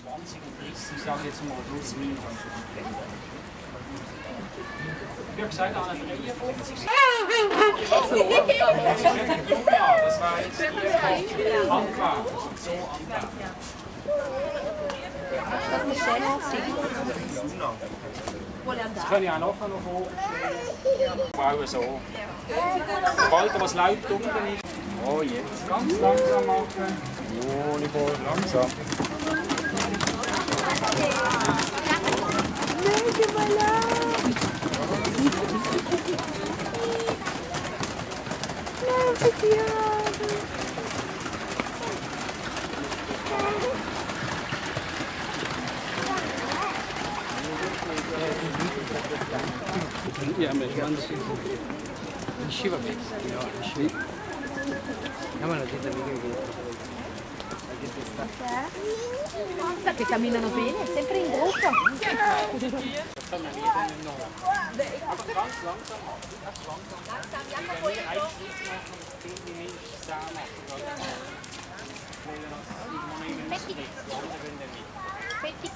20 und 30, ich sage jetzt mal plus minus. Ich habe gesagt, an 53. Ja, das war jetzt hier Handwerk. So Handwerk. Das ist schön. Das kann ich auch nachher noch vorstellen. Frauen so. Sobald was laut unten ist. Oh, jetzt ganz langsam machen. Oh, lieber langsam. Ja, amerikanische Shiva-Mix. Ja, Shiva. Ja, ma la gente mica Sa che camminano bene, sempre in gruppo. Fettig.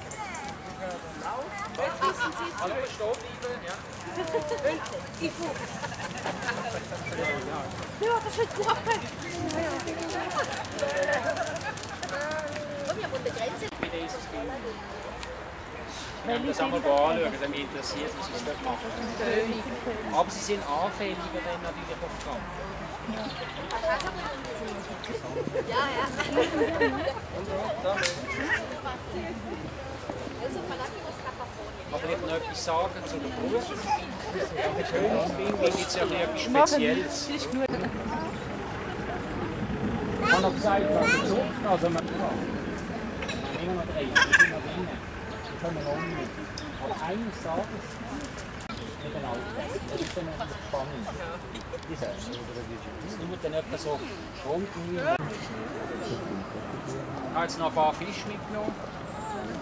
Also stehen bleiben, ja. Ja, das wird gut. Mit dieses Film. Wir müssen das einmal anschauen, wenn mich interessiert, was sie dort machen. Aber sie sind anfälliger dann natürlich auf die Kante. Aber ich noch etwas sagen zu der Brust. Ein schönes Ding, weil jetzt ja etwas Spezielles. Ich habe noch gesagt, was der Zucht, also man immer noch drehen, wir sind noch drinnen. Das können wir noch nicht. Aber eines Tages genau, das ist dann spannend. Das tut dann etwa so Fronten. Ich habe jetzt noch ein paar Fische mitgenommen.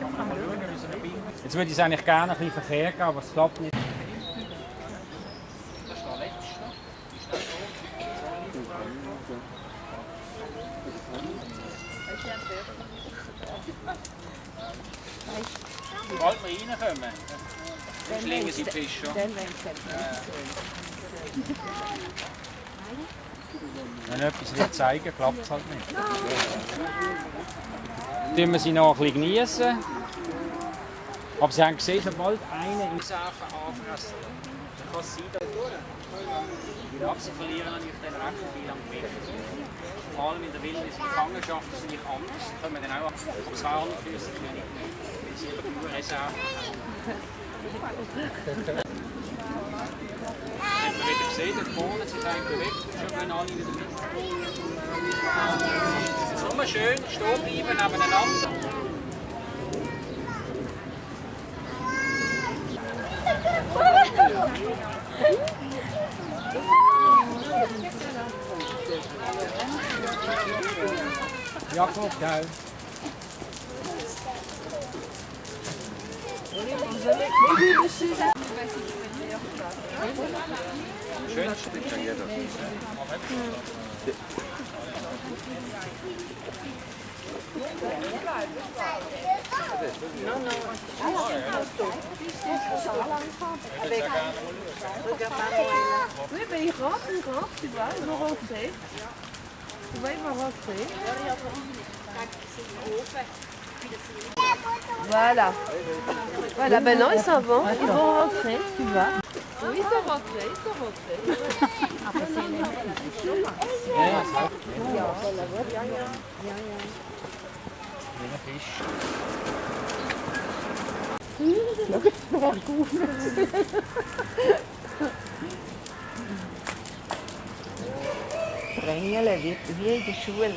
Kann man mal schauen, wie sie noch binden. Jetzt würde ich es eigentlich gerne ein bisschen verkehren, aber es klappt nicht. Das ist der letzte. Ist das so? Sobald wir reinkommen, schlingen sie die Fische schon. Wenn etwas will zeigen, klappt es halt nicht. Tun wir sie noch ein bisschen genießen. Aber Sie haben gesehen, sobald einer im Safen anfasst, dann kann es sein, dass sie verlieren natürlich dann recht viel am Gewicht. Vor allem in der Wildnis Gefangenschaft ist es nicht anders. Da können wir dann auch auf 200 Füße nicht mehr, weil sie eben nur Reserven haben. Wenn man wieder sieht, dort vorne sich ein bewegt, schon gehen alle wieder mit. Es ist nur schön stehen bleiben nebeneinander. Jakob, gell? Schön. Oui, mais il rentre, tu vois, ils vont rentrer. Tu vois, ils vont rentrer. Voilà. Voilà, maintenant ils s'en vont, ils vont rentrer, tu vois. Oui, ils sont rentrés, ils sont rentrés. Drängeln, wie in der Schule.